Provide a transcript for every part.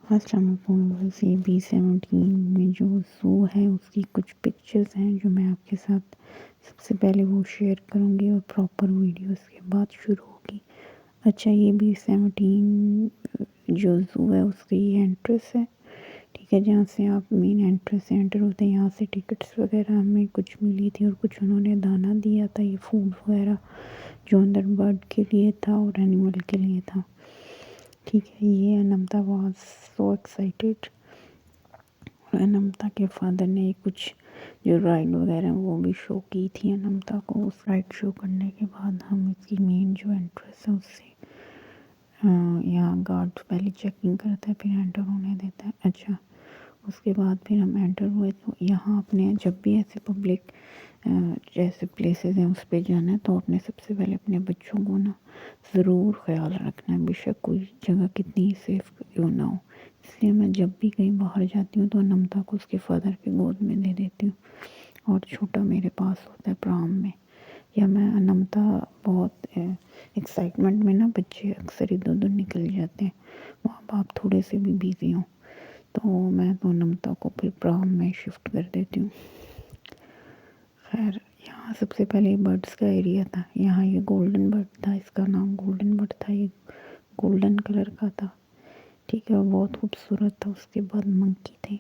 अस्सलाम वालेकुम। CB17 में जो ज़ू है उसकी कुछ पिक्चर्स हैं जो मैं आपके साथ सबसे पहले वो शेयर करूँगी और प्रॉपर वीडियो उसके बाद शुरू होगी। अच्छा, ये B17 जो ज़ू है उसकी ये एंट्रेंस है, ठीक है, जहाँ से आप मेन एंट्रेंस से एंटर होते हैं। यहाँ से टिकट्स वगैरह हमें कुछ मिली थी और कुछ उन्होंने दाना दिया था, ये फूड वगैरह जो अंदर बर्ड के लिए था और एनिमल के लिए था, ठीक है। ये Anmata was so excited. Anmata के फादर ने कुछ जो राइड वगैरह वो भी शो की थी अनमता को। उस राइड शो करने के बाद हम इसकी मेन जो एंट्रेंस है उससे यहाँ गार्ड पहले चेकिंग करता है, फिर एंटर होने देता है। अच्छा, उसके बाद फिर हम एंटर हुए तो यहाँ अपने जब भी ऐसे पब्लिक जैसे प्लेसेस हैं उस पर जाना है तो अपने सबसे पहले अपने बच्चों को ना ज़रूर ख्याल रखना है, बेशक कोई जगह कितनी सेफ क्यों ना हो। इसलिए मैं जब भी कहीं बाहर जाती हूँ तो अनमता को उसके फादर की गोद में दे देती हूँ और छोटा मेरे पास होता है प्राम में। या मैं अनमता बहुत एक्साइटमेंट में ना बच्चे अक्सर इधर उधर निकल जाते हैं, माँ बाप थोड़े से भी बिजी हों, तो मैं तो अनमता को फिर प्राम में शिफ्ट कर देती हूँ। खैर, यहाँ सबसे पहले बर्ड्स का एरिया था। यहाँ ये गोल्डन बर्ड था, इसका नाम गोल्डन बर्ड था, ये गोल्डन कलर का था, ठीक है, और बहुत खूबसूरत था। उसके बाद मंकी थे,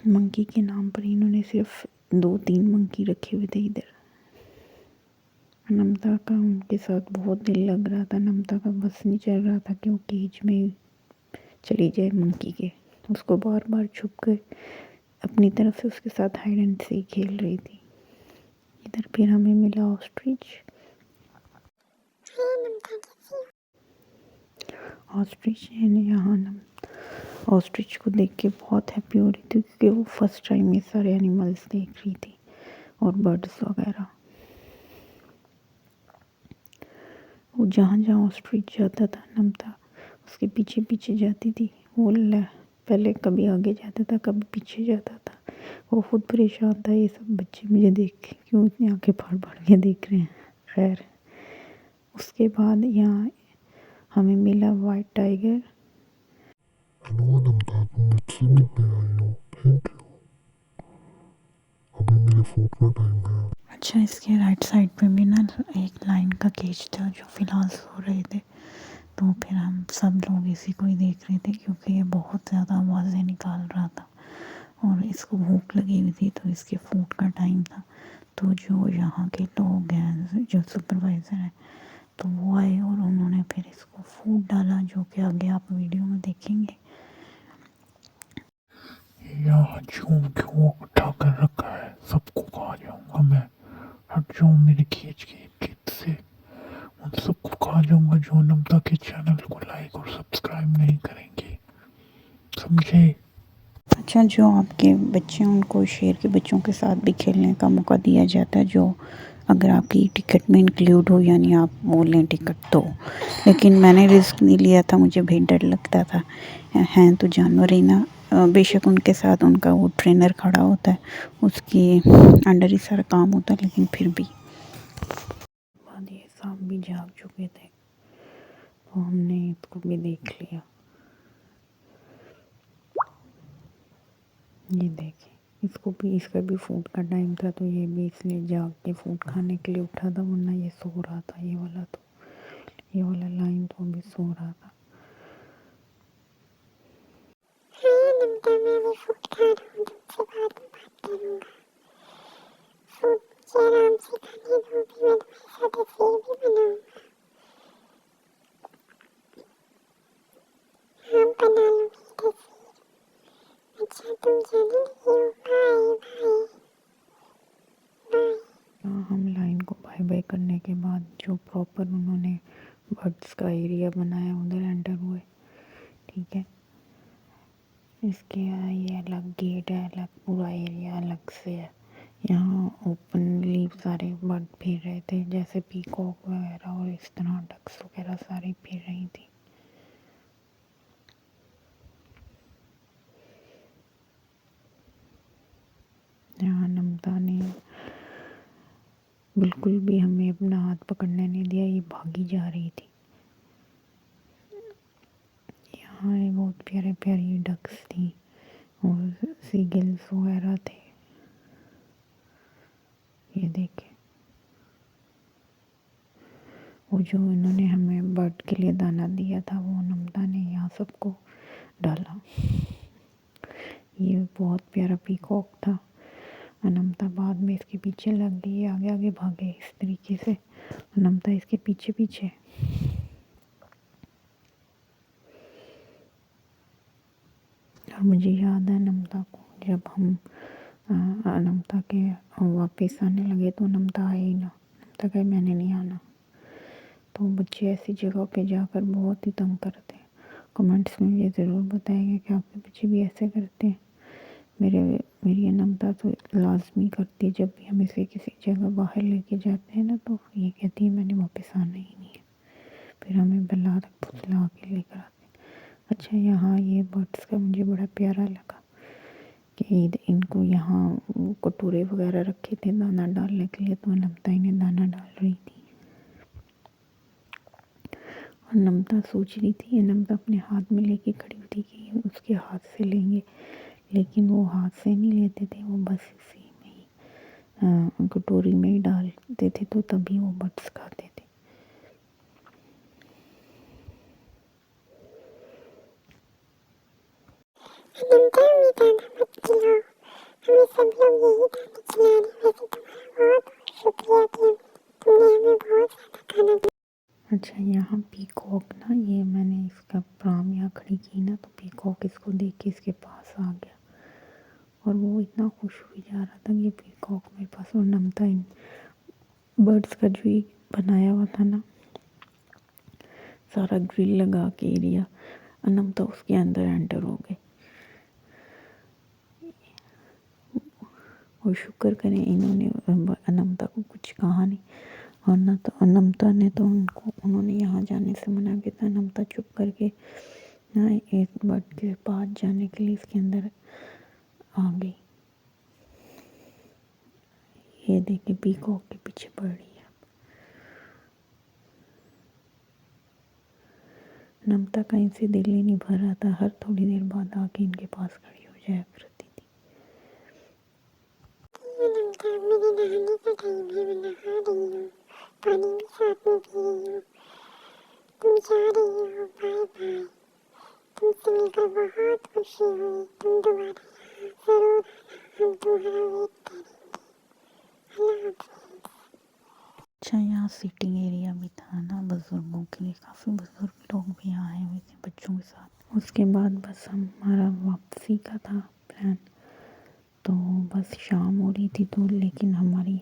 मंकी के नाम पर इन्होंने सिर्फ 2-3 मंकी रखे हुए थे इधर। अनमता का उनके साथ बहुत दिल लग रहा था, अनमता का बस नहीं चल रहा था कि वो केज में चली जाए मंकी के, उसको बार बार छुप कर अपनी तरफ से उसके साथ हाइड एंड सीक खेल रही थी। इधर फिर हमें मिला ऑस्ट्रिच। ऑस्ट्रिच ने यहाँ ऑस्ट्रिच को देख के बहुत हैप्पी हो रही थी क्योंकि वो फर्स्ट टाइम ये सारे एनिमल्स देख रही थी और बर्ड्स वगैरह। वो जहाँ जहाँ ऑस्ट्रिच जाता था अनमता उसके पीछे पीछे जाती थी। वो पहले कभी आगे जाता था कभी पीछे जाता था। वो खुद परेशान था, ये सब बच्चे मुझे देख के क्यों इतनी आंखें फाड़ फाड़ के देख रहे हैं। खैर, उसके बाद यहाँ हमें मिला वाइट टाइगर। हेलो अनंता, तुम मुझसे मिलने आई हो, थैंक यू। अभी मेरे फूड का टाइम है। अच्छा, इसके राइट साइड पे भी ना एक लाइन का केज था जो फ़िलहाल सो रहे थे, तो फिर हम सब लोग इसी को ही देख रहे थे क्योंकि ये बहुत ज़्यादा आवाज़ें निकाल रहा था और इसको भूख लगी हुई थी, तो इसके फूड का टाइम था। तो जो यहाँ के लोग हैं जो सुपरवाइज़र हैं तो वो आए और उन्होंने फिर इसको फूड डाला, जो कि आगे आप वीडियो में देखेंगे। यहाँ जो क्यों उठा कर रखा है, सबको खा जाऊंगा मैं। हट जाओ मेरे खींच के इर्द से, उन सबको खा जाऊंगा जो अनंता के चैनल को लाइक और सब्सक्राइब नहीं करेंगे, समझे। अच्छा, जो आपके बच्चे हैं उनको शेर के बच्चों के साथ भी खेलने का मौका दिया जाता है, जो अगर आपकी टिकट में इंक्लूड हो, यानी आप वो लें टिकट तो। लेकिन मैंने रिस्क नहीं लिया था, मुझे भी डर लगता था। हैं तो जानवर ही ना, बेशक उनके साथ उनका वो ट्रेनर खड़ा होता है, उसके अंडर ही सारा काम होता है, लेकिन फिर भी बाद ये सांप भी जाग चुके थे तो हमने इसको भी देख लिया। ये देखिए, इसको भी, इसका भी फूड का टाइम था तो ये भी इसलिए जाग के फूड खाने के लिए उठा था, वरना ये सो रहा था। ये वाला लाइन तो अभी सो रहा था। हाँ नमता, मैं अभी फूड खा रहा हूँ, तुमसे बाद में बात करूँगा। फूड मुझे आराम से खाने दो, फिर मैं तुम्हारे साथ तस्वीर भी बनाऊँगा। हाँ, बना लो मेरी तस्वीर। अच्छा, तुम जाने लगी हो, बाय बाय बाय। हम लाइन को बाय बाय करने के बाद जो प्रॉपर उन्होंने बर्ड्स का एरिया बनाया उधर एंटर हुए, ठीक है। इसके ये अलग गेट है, अलग पूरा एरिया अलग से है। यहाँ ओपनली सारे बर्ड फिर रहे थे, जैसे पीकॉक वगैरह और इस तरह डक्स वगैरह सारी फिर रही थी। यहाँ नमता ने बिल्कुल भी हमें अपना हाथ पकड़ने नहीं दिया, ये भागी जा रही थी। बहुत प्यारे प्यारी डक्स थी और सीगल्स वगैरह थे। ये देखिए, वो जो इन्होंने हमें बर्ड के लिए दाना दिया था वो नम्रता ने यहाँ सबको डाला। ये बहुत प्यारा पीकॉक था। अनमता बाद में इसके पीछे लग गई, आगे आगे भागे इस तरीके से, अनमता इसके पीछे पीछे। और मुझे याद है अनमता को, जब हम अनमता के वापस आने लगे तो अनमता आई ना, अनमता कहे मैंने नहीं आना। तो बच्चे ऐसी जगह पे जाकर बहुत ही तंग करते हैं। कमेंट्स में ये ज़रूर बताएंगे कि आपके बच्चे भी ऐसे करते हैं। मेरी अनमता तो लाजमी करती है, जब भी हम इसे किसी जगह बाहर लेके जाते हैं ना तो ये कहती है मैंने वापस आना ही नहीं है, फिर हमें बुला के लेकर आते हैं। अच्छा, यहाँ ये बर्ड्स का मुझे बड़ा प्यारा लगा कि इनको यहाँ कटोरे वगैरह रखे थे दाना डालने के लिए, तो अनमता इन्हें दाना डाल रही थी। और नम्रता सोच रही थी, नम्रता अपने हाथ में लेके खड़ी हुई थी कि उसके हाथ से लेंगे, लेकिन वो हाथ से नहीं लेते थे, वो बस इसी में ही कटोरी में ही डालते थे, तो तभी वो बर्ड्स खाते थे। नम्रता हमें दाना मत खिलाओ, हमें सब लोग यही दाना खिला रहे। वैसे तुम्हारा बहुत शुक्रिया कि तुमने हमें बहुत ज़्यादा खाना दिया। अच्छा, यहाँ पीकॉक ना, ये मैंने इसका प्राम यहाँ खड़ी की ना, तो पीकॉक इसको देख के इसके पास आ गया और वो इतना खुश हुई जा रहा था कि पीकॉक मेरे पास। और नम्रता इन बर्ड्स का जो ये बनाया हुआ था ना सारा ग्रिल लगा के एरिया, नम्रता उसके अंदर एंटर हो गए। और शुक्र करें इन्होंने अनमता को कुछ कहा नहीं, और न तो अनमता ने तो उन्होंने यहाँ जाने से मना किया था। अनमता चुप करके ना एक बर्ड के पास जाने के लिए इसके अंदर आ गई। ये देखिए पीकॉक के पीछे पड़ रही है। अनमता का इनसे दिल ही नहीं भर रहा था, हर थोड़ी देर बाद आके इनके पास खड़ी हो जाया करती थी। नम्रता, मेरे नहाने का टाइम है, मैं नहा रही हूँ, पानी भी साथ में पी रही हूँ। तुम जा रही हो, बाय बाय। तुमसे मिलकर बहुत खुशी हुई। तुम दोबारा यहाँ ज़रूर आना, हम तुम्हारा वेट करेंगे। अल्लाह हाफ़िज़। अच्छा, यहाँ सीटिंग एरिया भी था ना बुज़ुर्गों के लिए, काफ़ी बुज़ुर्ग लोग भी यहाँ आए हुए थे बच्चों के साथ। उसके बाद बस हमारा वापसी का था प्लान, तो बस शाम हो रही थी, तो लेकिन हमारी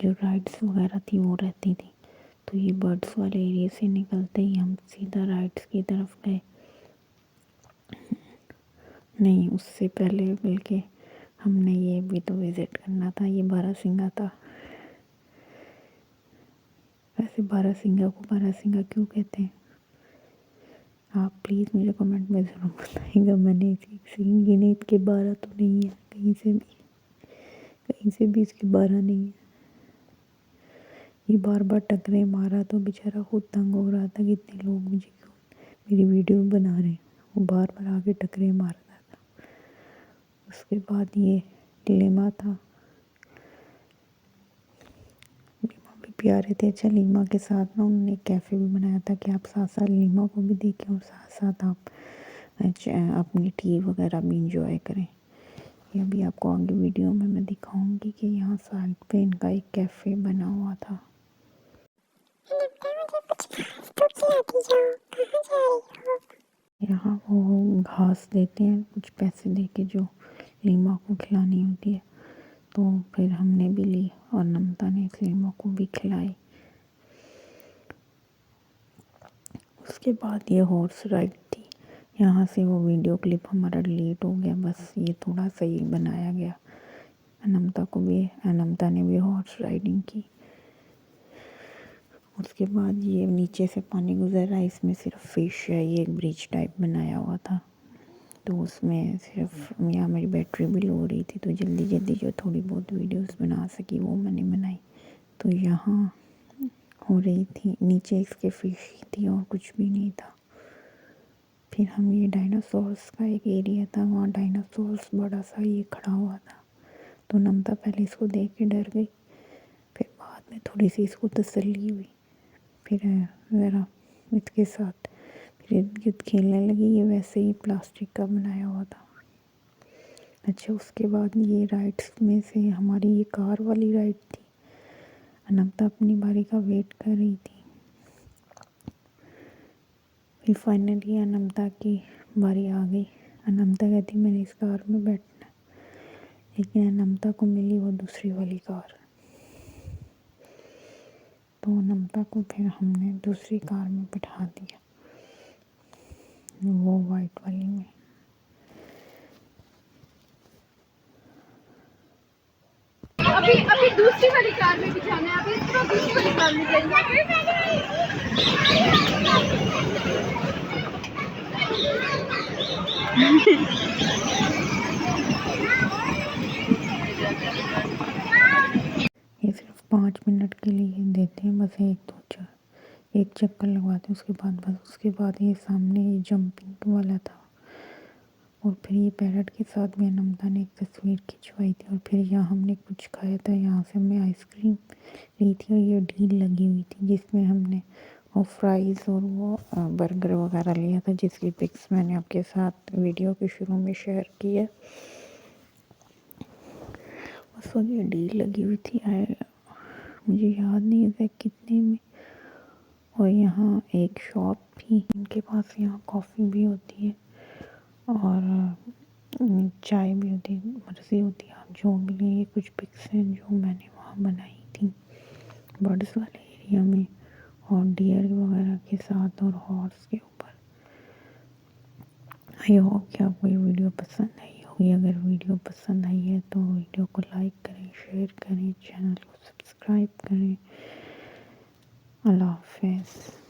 जो राइड्स वगैरह थी वो रहती थी, तो ये बर्ड्स वाले एरिया से निकलते ही हम सीधा राइड्स की तरफ गए। नहीं, उससे पहले बल्कि हमने ये भी तो विज़िट करना था, ये बारहसिंगा था। वैसे बारहसिंगा को बारहसिंगा क्यों कहते हैं, आप प्लीज़ मुझे कमेंट में ज़रूर बताइएगा। मैंने इसकी सीन गिने, इसके 12 तो नहीं है, कहीं से भी इसके 12 नहीं है। ये बार बार टकरे मारा तो बेचारा खुद तंग हो रहा था कि इतने लोग मुझे क्यों मेरी वीडियो बना रहे हैं, वो बार बार आके टकरे मारता था। उसके बाद ये लीमा था, लीमा भी प्यारे थे। अच्छा, लीमा के साथ ना उन्होंने कैफ़े भी बनाया था कि आप साथ साथ लीमा को भी देखें और साथ साथ आप अपनी टी वगैरह भी इंजॉय करें। ये अभी आपको आगे वीडियो में मैं दिखाऊंगी कि यहाँ साइड पे इनका एक कैफ़े बना हुआ था। नम्रता, मुझे कुछ घास तो खिलाती जाओ, कहाँ जा रही हो? यहाँ वो घास देते हैं कुछ पैसे दे के, जो लीमा को खिलानी होती है, तो फिर हमने भी ली और नम्रता ने इस लीमा को भी खिलाई। उसके बाद ये हॉर्स राइड थी। यहाँ से वो वीडियो क्लिप हमारा डिलीट हो गया, बस ये थोड़ा सा ही बनाया गया। अनमता ने भी हॉर्स राइडिंग की। उसके बाद ये नीचे से पानी गुजर रहा है, इसमें सिर्फ फिश है, ये एक ब्रिज टाइप बनाया हुआ था, तो उसमें सिर्फ यहाँ मेरी बैटरी भी लो हो रही थी, तो जल्दी जल्दी जो थोड़ी बहुत वीडियोस बना सकी वो मैंने बनाई। तो यहाँ हो रही थी नीचे इसके फिश ही थी और कुछ भी नहीं था। फिर हम ये डायनासोर्स का एक एरिया था, वहाँ डायनासोर्स बड़ा सा ये खड़ा हुआ था। तो नम्रता पहले इसको देख के डर गई, फिर बाद में थोड़ी सी इसको तसल्ली हुई, फिर ज़रा इसके साथ फिर इर्द गिर्द खेलने लगी। ये वैसे ही प्लास्टिक का बनाया हुआ था। अच्छा, उसके बाद ये राइड्स में से हमारी ये कार वाली राइड थी। अनंता अपनी बारी का वेट कर रही थी। फिर फाइनली अनंता की बारी आ गई। अनंता कहती मैंने इस कार में बैठना है, लेकिन अनंता को मिली वो दूसरी वाली कार। तो अनंता को फिर हमने दूसरी कार में बिठा दिया, वो वाइट वाली में। अभी अभी दूसरी वाली कार में बिठाना है, अभी इसको दूसरी वाली कार में जाएंगे। ये सिर्फ 5 मिनट के लिए देते हैं, बस एक चक्कर लगवाते हैं, उसके बाद ये सामने ये जंपिंग वाला था। और फिर ये पैरट के साथ भी अनंता ने एक तस्वीर खिंचवाई थी। और फिर यहाँ हमने कुछ खाया था, यहाँ से हमने आइसक्रीम ली थी और ये डील लगी हुई थी जिसमें हमने वो फ्राइज़ और वो बर्गर वगैरह लिया था, जिसकी पिक्स मैंने आपके साथ वीडियो के शुरू में शेयर की है। उस वक्त ये डील लगी हुई थी, मुझे याद नहीं है कितने में। और यहाँ एक शॉप थी, इनके पास यहाँ कॉफ़ी भी होती है और चाय भी होती है, मर्ज़ी होती है आप जो भी लें। ये कुछ पिक्स हैं जो मैंने वहाँ बनाई थी बर्ड्स वाले एरिया में और डियर वगैरह के साथ और हॉर्स के ऊपर। आई होप कि आपको ये वीडियो पसंद आई होगी। अगर वीडियो पसंद आई है तो वीडियो को लाइक करें, शेयर करें, चैनल को सब्सक्राइब करें। अल्लाह हाफ़िज़।